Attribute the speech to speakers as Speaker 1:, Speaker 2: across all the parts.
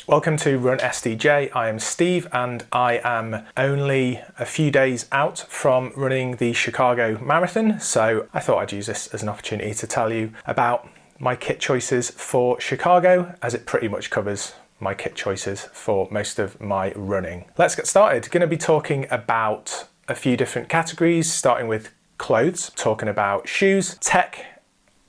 Speaker 1: Welcome to Run SDJ. I am Steve and I am only a few days out from running the Chicago Marathon, so I thought I'd use this as an opportunity to tell you about my kit choices for Chicago, as it pretty much covers my kit choices for most of my running. Let's get started. Going to be talking about a few different categories, starting with clothes, talking about shoes, tech,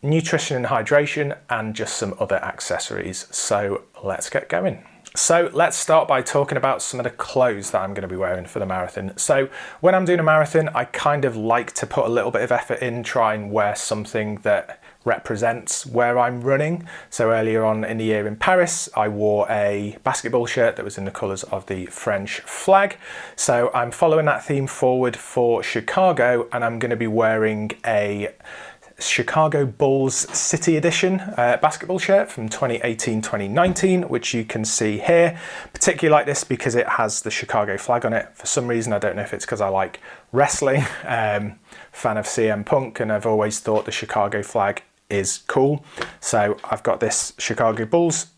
Speaker 1: nutrition and hydration, and just some other accessories. So let's get going. So let's start by talking about some of the clothes that I'm going to be wearing for the marathon. So when I'm doing a marathon, I kind of like to put a little bit of effort in, try and wear something that represents where I'm running. So earlier on in the year in Paris, I wore a basketball shirt that was in the colours of the French flag. So I'm following that theme forward for Chicago, and I'm going to be wearing a Chicago Bulls City Edition basketball shirt from 2018-2019, which you can see here. Particularly like this because it has the Chicago flag on it. For some reason, I don't know if it's because I like wrestling, fan of CM Punk, and I've always thought the Chicago flag is cool. So I've got this Chicago Bulls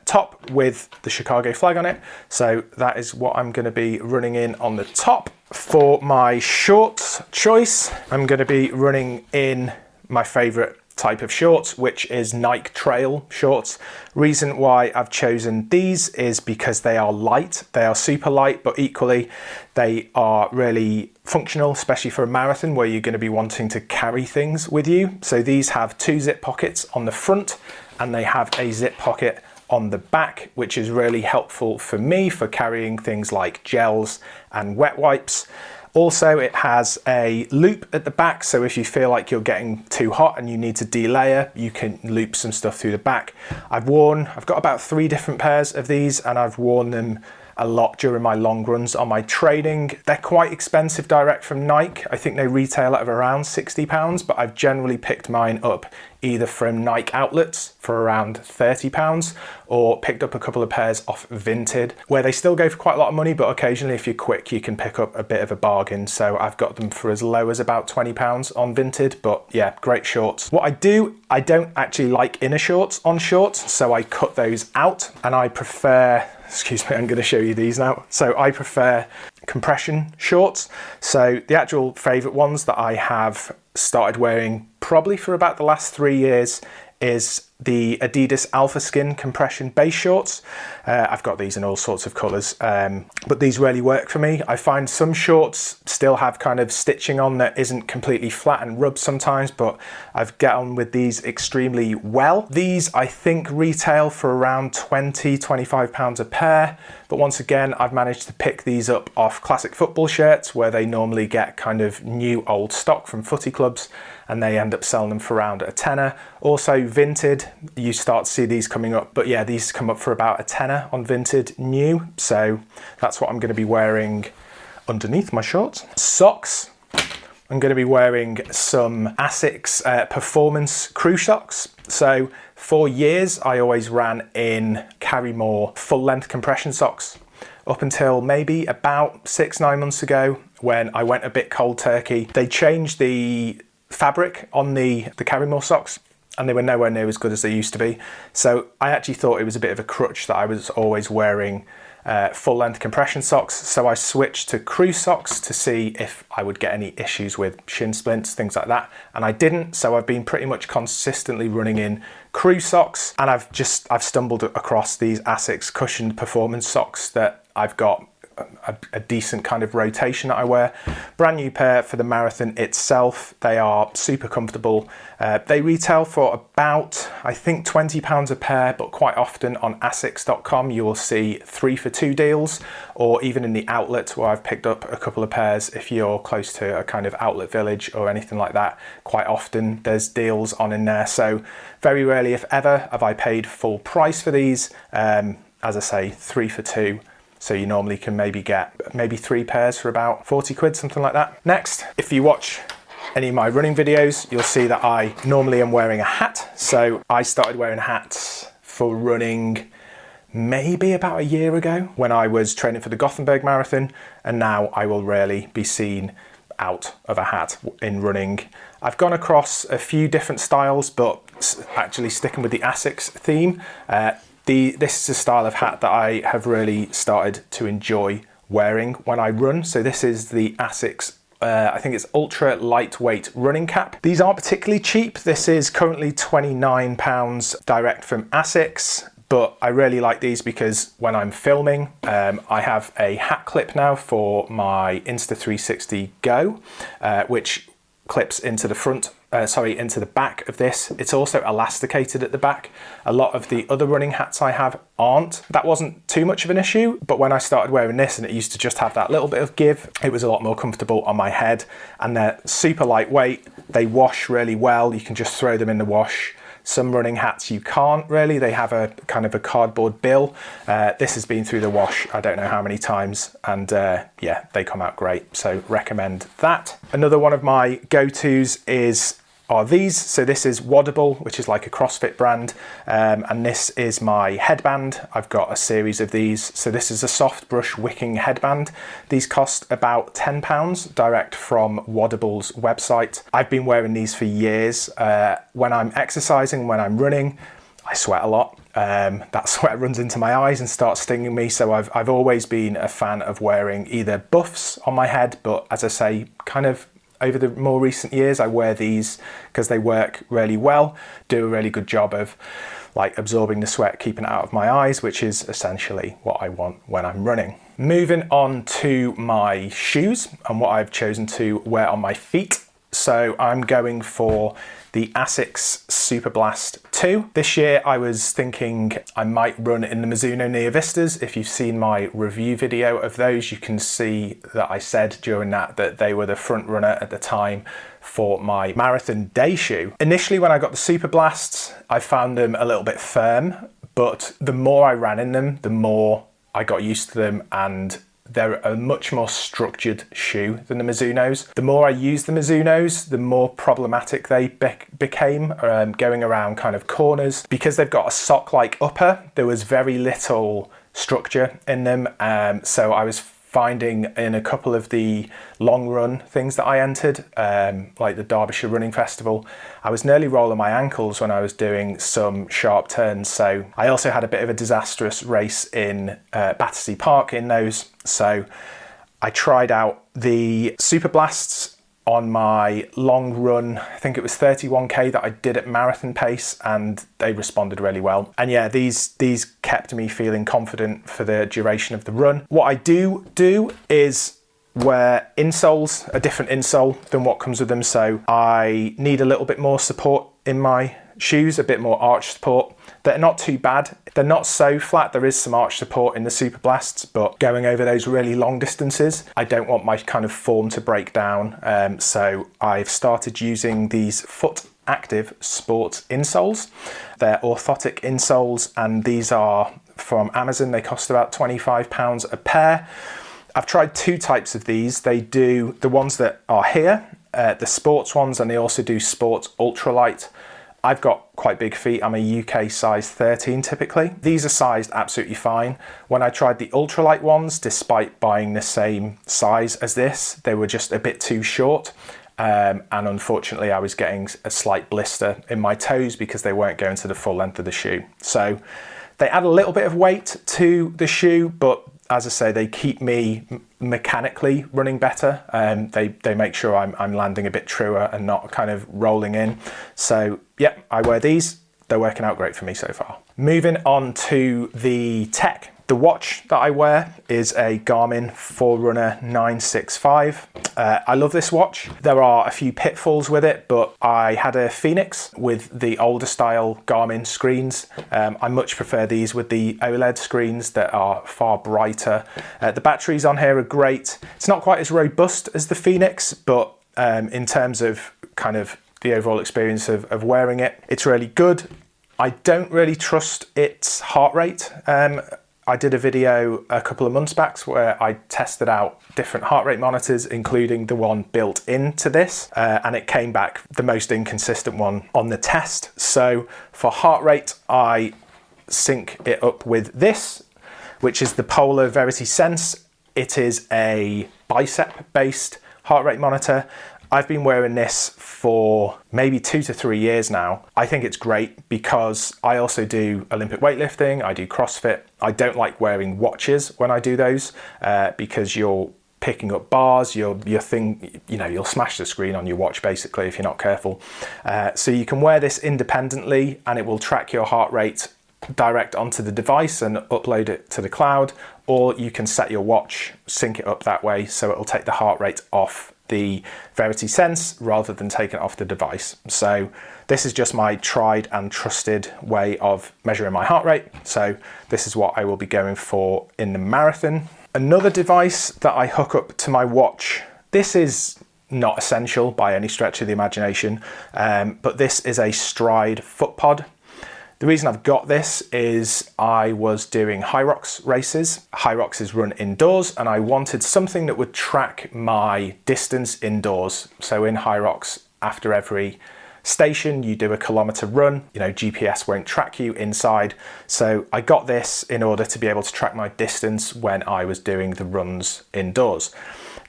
Speaker 1: top with the Chicago flag on it. So that is what I'm going to be running in on the top. For my shorts choice, I'm going to be running in my favourite type of shorts, which is Nike Trail shorts. Reason why I've chosen these is because they are light. They are super light, but equally they are really functional, especially for a marathon where you're going to be wanting to carry things with you. So these have 2 zip pockets on the front and they have a zip pocket on the back, which is really helpful for me for carrying things like gels and wet wipes. Also, it has a loop at the back, so if you feel like you're getting too hot and you need to delayer, you can loop some stuff through the back. I've got about 3 different pairs of these, and I've worn them a lot during my long runs on my training. They're quite expensive direct from Nike. I think they retail at around £60, but I've generally picked mine up either from Nike outlets for around £30 or picked up a couple of pairs off Vinted, where they still go for quite a lot of money, but occasionally if you're quick you can pick up a bit of a bargain. So I've got them for as low as about £20 on Vinted, but yeah, great shorts. What I don't actually like inner shorts on shorts, so I cut those out and I prefer, excuse me, I'm going to show you these now. So I prefer compression shorts. So the actual favourite ones that I have started wearing probably for about the last 3 years is the Adidas Alpha Skin compression base shorts. I've got these in all sorts of colours, but these really work for me. I find some shorts still have kind of stitching on that isn't completely flat and rubbed sometimes, but I've get on with these extremely well. These I think retail for around £20–25 a pair, but once again I've managed to pick these up off classic football shirts where they normally get kind of new old stock from footy clubs, and they end up selling them for around a tenner. Also Vinted, you start to see these coming up, but yeah, these come up for about a tenner on Vinted new. So that's what I'm going to be wearing underneath my shorts. Socks, I'm going to be wearing some Asics Performance crew socks. So for years, I always ran in Carrymore full length compression socks up until maybe about 6–9 months ago when I went a bit cold turkey. They changed the fabric on the Carrymore socks and they were nowhere near as good as they used to be. So I actually thought it was a bit of a crutch that I was always wearing full length compression socks. So I switched to crew socks to see if I would get any issues with shin splints, things like that. And I didn't. So I've been pretty much consistently running in crew socks, and I've stumbled across these Asics cushioned performance socks that I've got a decent kind of rotation that I wear. Brand new pair for the marathon itself. They are super comfortable. They retail for about, I think, £20 a pair, but quite often on asics.com you will see 3 for 2 deals, or even in the outlet where I've picked up a couple of pairs. If you're close to a kind of outlet village or anything like that, quite often there's deals on in there. So very rarely, if ever, have I paid full price for these. As I say, 3 for 2. So you normally can maybe get 3 pairs for about 40 quid, something like that. Next, if you watch any of my running videos, you'll see that I normally am wearing a hat. So I started wearing hats for running maybe about a year ago when I was training for the Gothenburg Marathon, and now I will rarely be seen out of a hat in running. I've gone across a few different styles, but actually sticking with the Asics theme, This is a style of hat that I have really started to enjoy wearing when I run. So this is the Asics, I think it's ultra lightweight running cap. These aren't particularly cheap. This is currently £29 direct from Asics, but I really like these because when I'm filming, I have a hat clip now for my Insta360 Go, which clips into the into the back of this. It's also elasticated at the back. A lot of the other running hats I have aren't. That wasn't too much of an issue, but when I started wearing this and it used to just have that little bit of give, it was a lot more comfortable on my head, and they're super lightweight. They wash really well. You can just throw them in the wash. Some running hats you can't really. They have a kind of a cardboard bill. This has been through the wash I don't know how many times, and yeah, they come out great, so recommend that. Another one of my go-tos are these. So this is Waddable, which is like a CrossFit brand, and this is my headband. I've got a series of these. So this is a soft brush wicking headband. These cost about £10 direct from Waddable's website. I've been wearing these for years. When I'm exercising, when I'm running, I sweat a lot. That sweat runs into my eyes and starts stinging me. So I've always been a fan of wearing either buffs on my head, but as I say, kind of over the more recent years, I wear these because they work really well, do a really good job of like absorbing the sweat, keeping it out of my eyes, which is essentially what I want when I'm running. Moving on to my shoes and what I've chosen to wear on my feet. So I'm going for the Asics Superblast 2. This year I was thinking I might run in the Mizuno Neo Vistas. If you've seen my review video of those, you can see that I said during that they were the front runner at the time for my marathon day shoe. Initially when I got the Superblasts, I found them a little bit firm, but the more I ran in them, the more I got used to them, and they're a much more structured shoe than the Mizunos. The more I used the Mizunos, the more problematic they became going around kind of corners. Because they've got a sock-like upper, there was very little structure in them. So I was finding in a couple of the long run things that I entered, like the Derbyshire Running Festival, I was nearly rolling my ankles when I was doing some sharp turns. So I also had a bit of a disastrous race in Battersea Park in those. So I tried out the Superblasts on my long run. I think it was 31k that I did at marathon pace, and they responded really well. And yeah, these kept me feeling confident for the duration of the run. What I do is wear insoles, a different insole than what comes with them. So I need a little bit more support in my shoes, a bit more arch support. They're not too bad. They're not so flat. There is some arch support in the Superblasts, but going over those really long distances, I don't want my kind of form to break down. So I've started using these Foot Active Sports insoles. They're orthotic insoles, and these are from Amazon. They cost about £25 a pair. I've tried two types of these. They do the ones that are here, the sports ones, and they also do sports ultralight. I've got quite big feet. I'm a UK size 13 typically. These are sized absolutely fine. When I tried the ultralight ones, despite buying the same size as this, they were just a bit too short. And unfortunately I was getting a slight blister in my toes because they weren't going to the full length of the shoe. So they add a little bit of weight to the shoe, but as I say, they keep me mechanically running better. They make sure I'm landing a bit truer and not kind of rolling in. So yeah, I wear these. They're working out great for me so far. Moving on to the tech. The watch that I wear is a Garmin Forerunner 965. I love this watch. There are a few pitfalls with it, but I had a Phoenix with the older style Garmin screens. I much prefer these with the OLED screens that are far brighter. The batteries on here are great. It's not quite as robust as the Phoenix, but in terms of kind of the overall experience of wearing it, it's really good. I don't really trust its heart rate. I did a video a couple of months back where I tested out different heart rate monitors, including the one built into this, and it came back the most inconsistent one on the test. So for heart rate, I sync it up with this, which is the Polar Verity Sense. It is a bicep-based heart rate monitor, I've been wearing this for maybe 2 to 3 years now. I think it's great because I also do Olympic weightlifting, I do CrossFit. I don't like wearing watches when I do those because you're picking up bars, you'll smash the screen on your watch basically if you're not careful. So you can wear this independently and it will track your heart rate direct onto the device and upload it to the cloud, or you can set your watch, sync it up that way so it will take the heart rate off the Verity Sense rather than taking it off the device. So this is just my tried and trusted way of measuring my heart rate. So this is what I will be going for in the marathon. Another device that I hook up to my watch, this is not essential by any stretch of the imagination, but this is a Stride foot pod. The reason I've got this is I was doing High Rocks races. High Rocks is run indoors and I wanted something that would track my distance indoors. So in High Rocks, after every station, you do a kilometre run. GPS won't track you inside. So I got this in order to be able to track my distance when I was doing the runs indoors.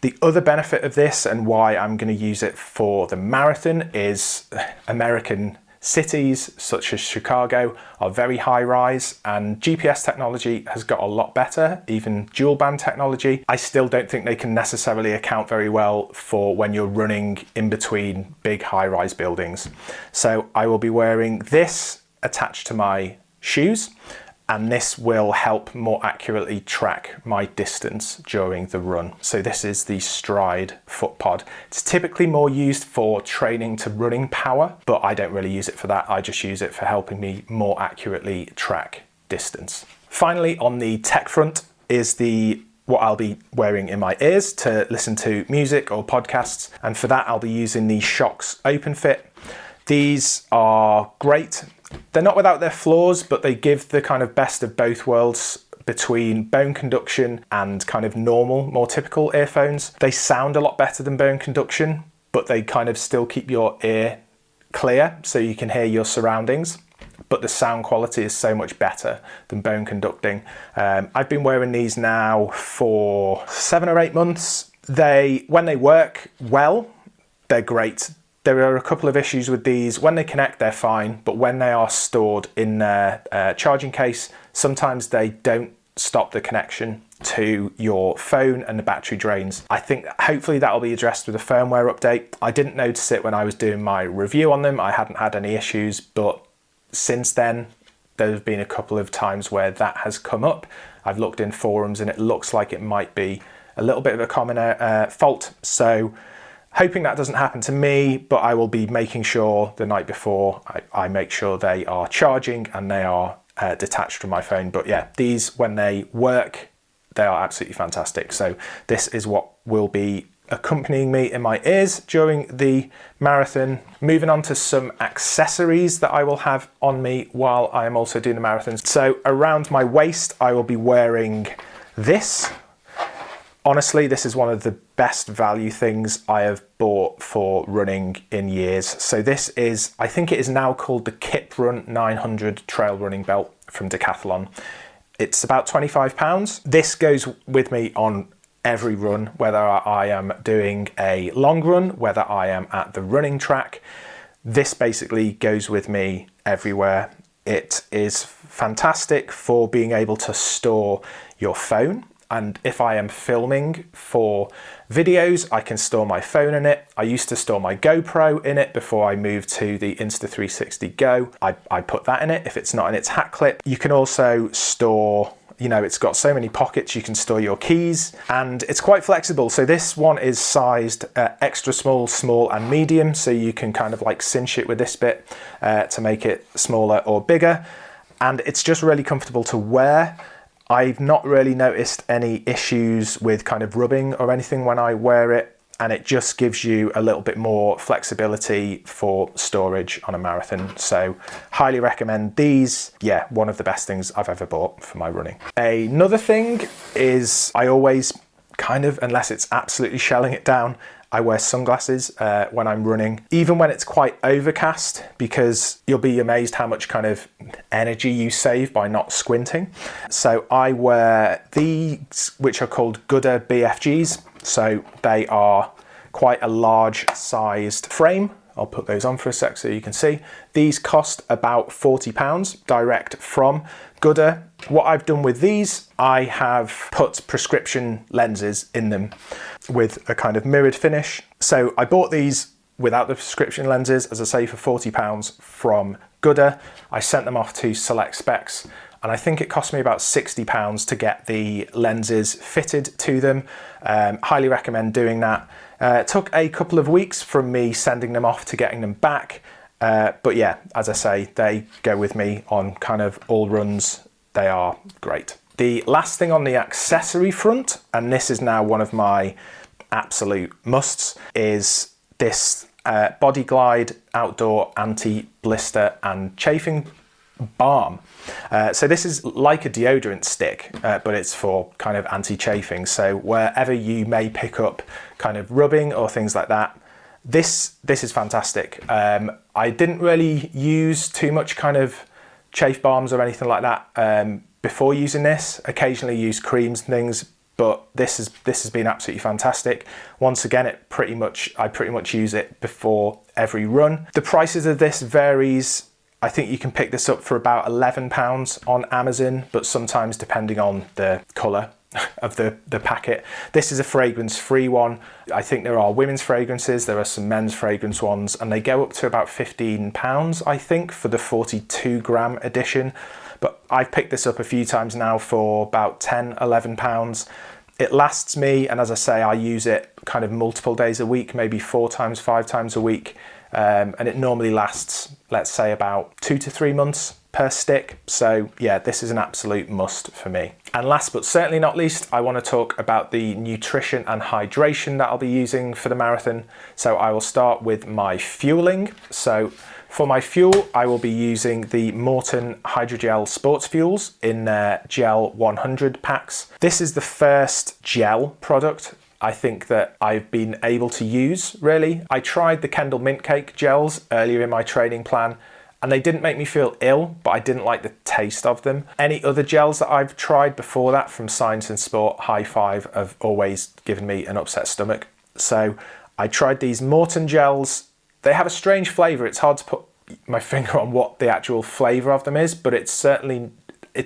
Speaker 1: The other benefit of this and why I'm going to use it for the marathon is American cities such as Chicago are very high rise and GPS technology has got a lot better, even dual band technology. I still don't think they can necessarily account very well for when you're running in between big high rise buildings. So I will be wearing this attached to my shoes, and this will help more accurately track my distance during the run. So this is the Stride foot pod. It's typically more used for training to running power, but I don't really use it for that. I just use it for helping me more accurately track distance. Finally, on the tech front is what I'll be wearing in my ears to listen to music or podcasts. And for that, I'll be using the Shox Open Fit. These are great. They're not without their flaws, but they give the kind of best of both worlds between bone conduction and kind of normal, more typical earphones. They sound a lot better than bone conduction, but they kind of still keep your ear clear so you can hear your surroundings. But the sound quality is so much better than bone conducting. I've been wearing these now for 7 or 8 months. When they work well, they're great. There are a couple of issues with these. When they connect, they're fine, but when they are stored in their charging case, sometimes they don't stop the connection to your phone and the battery drains. I think hopefully that will be addressed with a firmware update. I didn't notice it when I was doing my review on them. I hadn't had any issues, but since then, there have been a couple of times where that has come up. I've looked in forums and it looks like it might be a little bit of a common fault. So hoping that doesn't happen to me, but I will be making sure the night before I make sure they are charging and they are detached from my phone. But yeah, these, when they work, they are absolutely fantastic. So this is what will be accompanying me in my ears during the marathon. Moving on to some accessories that I will have on me while I am also doing the marathon. So around my waist, I will be wearing this. Honestly, this is one of the best value things I have bought for running in years. So this is, I think it is now called the Kip Run 900 trail running belt from Decathlon. It's about £25. This goes with me on every run, whether I am doing a long run, whether I am at the running track. This basically goes with me everywhere. It is fantastic for being able to store your phone. And if I am filming for videos, I can store my phone in it. I used to store my GoPro in it before I moved to the Insta360 Go. I put that in it if it's not in its hat clip. You can also store, it's got so many pockets, you can store your keys, and it's quite flexible. So this one is sized extra small, small and medium. So you can kind of like cinch it with this bit to make it smaller or bigger. And it's just really comfortable to wear. I've not really noticed any issues with kind of rubbing or anything when I wear it, and it just gives you a little bit more flexibility for storage on a marathon. So highly recommend these. Yeah, one of the best things I've ever bought for my running. Another thing is I always kind of, unless it's absolutely shelling it down, I wear sunglasses when I'm running, even when it's quite overcast, because you'll be amazed how much kind of energy you save by not squinting. So I wear these, which are called Gooder BFGs. So they are quite a large sized frame. I'll put those on for a sec so you can see. These cost about £40 direct from Gooder. What I've done with these, I have put prescription lenses in them with a kind of mirrored finish. So I bought these without the prescription lenses, as I say, for £40 from Gooder. I sent them off to Select Specs, and I think it cost me about £60 to get the lenses fitted to them. Highly recommend doing that. It took a couple of weeks from me sending them off to getting them back. But yeah, as I say, they go with me on kind of all runs. They are great. The last thing on the accessory front, and this is now one of my absolute musts, is this Body Glide Outdoor Anti-Blister and Chafing Balm. So this is like a deodorant stick, but it's for kind of anti-chafing. So wherever you may pick up kind of rubbing or things like that, this is fantastic. I didn't really use too much kind of chafe balms or anything like that before using this. Occasionally use creams and things, but this has been absolutely fantastic. Once again, I pretty much use it before every run. The prices of this varies. I think you can pick this up for about £11 on Amazon, but sometimes depending on the colour of the packet. This is a fragrance-free one. I think there are women's fragrances, there are some men's fragrance ones, and they go up to about £15, I think, for the 42-gram edition. But I've picked this up a few times now for about £10, £11. It lasts me, and as I say, I use it kind of multiple days a week, maybe 4 times, 5 times a week. And it normally lasts, let's say, about 2 to 3 months per stick. So yeah, this is an absolute must for me. And last but certainly not least, I want to talk about the nutrition and hydration that I'll be using for the marathon. So I will start with my fueling. So for my fuel, I will be using the Morton Hydrogel Sports Fuels in their Gel 100 packs. This is the first gel product I think that I've been able to use, really. I tried the Kendall Mint Cake gels earlier in my training plan, and they didn't make me feel ill, but I didn't like the taste of them. Any other gels that I've tried before that from Science and Sport, High Five, have always given me an upset stomach. So I tried these Morton gels. They have a strange flavour. It's hard to put my finger on what the actual flavour of them is, but it's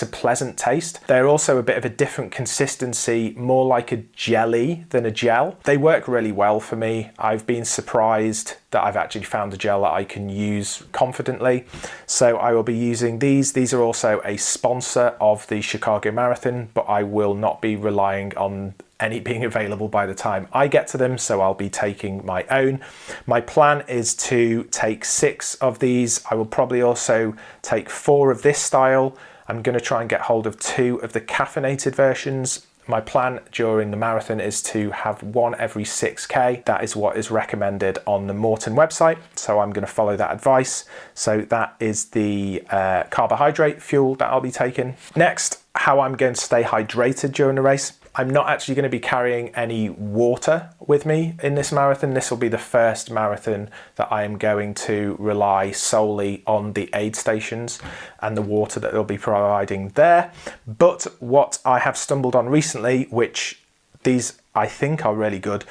Speaker 1: a pleasant taste. They're also a bit of a different consistency, more like a jelly than a gel. They work really well for me. I've been surprised that I've actually found a gel that I can use confidently. So I will be using these. These are also a sponsor of the Chicago Marathon, but I will not be relying on any being available by the time I get to them, so I'll be taking my own. My plan is to take 6 of these. I will probably also take 4 of this style. I'm going to try and get hold of 2 of the caffeinated versions. My plan during the marathon is to have 1 every 6K. That is what is recommended on the Morton website, so I'm going to follow that advice. So that is the carbohydrate fuel that I'll be taking. Next, how I'm going to stay hydrated during the race. I'm not actually going to be carrying any water with me in this marathon. This will be the first marathon that I am going to rely solely on the aid stations and the water that they'll be providing there. But what I have stumbled on recently, which these I think are really good.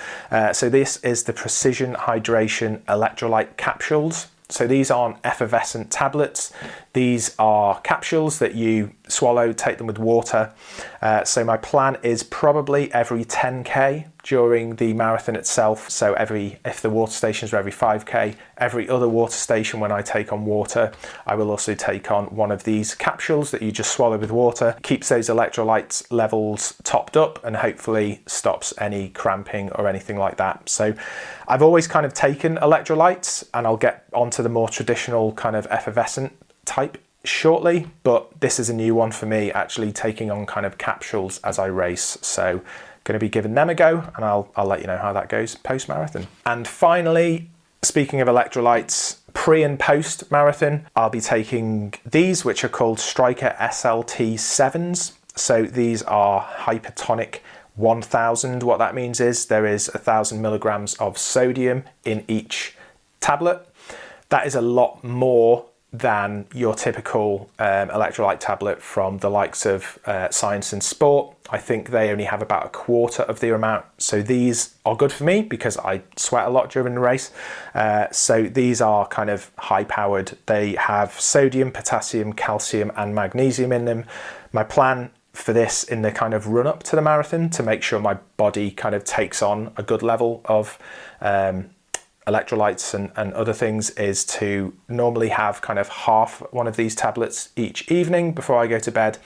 Speaker 1: So this is the Precision Hydration Electrolyte Capsules. So these aren't effervescent tablets. These are capsules that you swallow, take them with water. So my plan is probably every 10K during the marathon itself. So if the water stations are every 5K, every other water station when I take on water, I will also take on one of these capsules that you just swallow with water. Keeps those electrolytes levels topped up and hopefully stops any cramping or anything like that. So I've always kind of taken electrolytes, and I'll get onto the more traditional kind of effervescent type shortly, but this is a new one for me, actually taking on kind of capsules as I race. So going to be giving them a go, and I'll let you know how that goes post marathon. And finally, speaking of electrolytes, pre and post marathon, I'll be taking these, which are called Striker SLT 7s. So these are hypertonic 1000. What that means is there is 1000 milligrams of sodium in each tablet. That is a lot more than your typical electrolyte tablet from the likes of Science and Sport. I think they only have about a quarter of the amount. So these are good for me because I sweat a lot during the race. So these are kind of high powered. They have sodium, potassium, calcium and magnesium in them. My plan for this in the kind of run up to the marathon, to make sure my body kind of takes on a good level of electrolytes and other things, is to normally have kind of half one of these tablets each evening before I go to bed.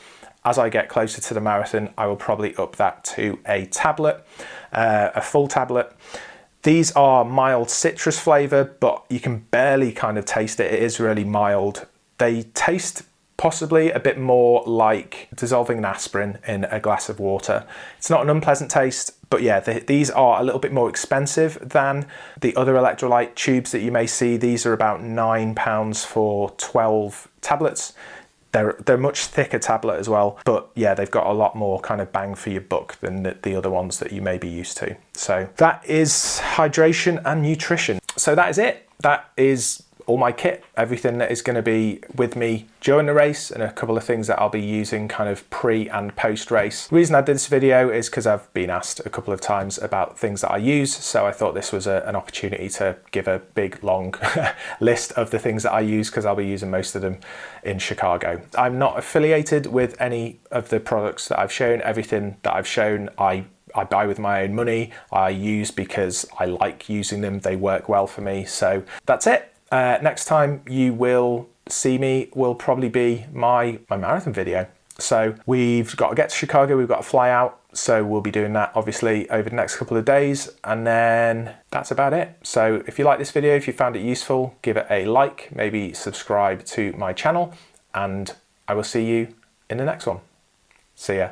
Speaker 1: As I get closer to the marathon, I will probably up that to a tablet, a full tablet. These are mild citrus flavour, but you can barely kind of taste it. It is really mild. They taste possibly a bit more like dissolving an aspirin in a glass of water. It's not an unpleasant taste, but yeah, these are a little bit more expensive than the other electrolyte tubes that you may see. These are about £9 for 12 tablets. They're much thicker tablet as well, but yeah, they've got a lot more kind of bang for your buck than the other ones that you may be used to. So that is hydration and nutrition. So that is it. That is all my kit, everything that is going to be with me during the race, and a couple of things that I'll be using kind of pre and post race. The reason I did this video is because I've been asked a couple of times about things that I use, so I thought this was an opportunity to give a big long list of the things that I use, because I'll be using most of them in Chicago. I'm not affiliated with any of the products that I've shown. Everything that I've shown I buy with my own money. I use because I like using them. They work well for me. So that's it. Next time you will see me will probably be my marathon video. So we've got to get to Chicago, we've got to fly out, so we'll be doing that obviously over the next couple of days, and then that's about it. So if you like this video, if you found it useful, give it a like, maybe subscribe to my channel, and I will see you in the next one. See ya.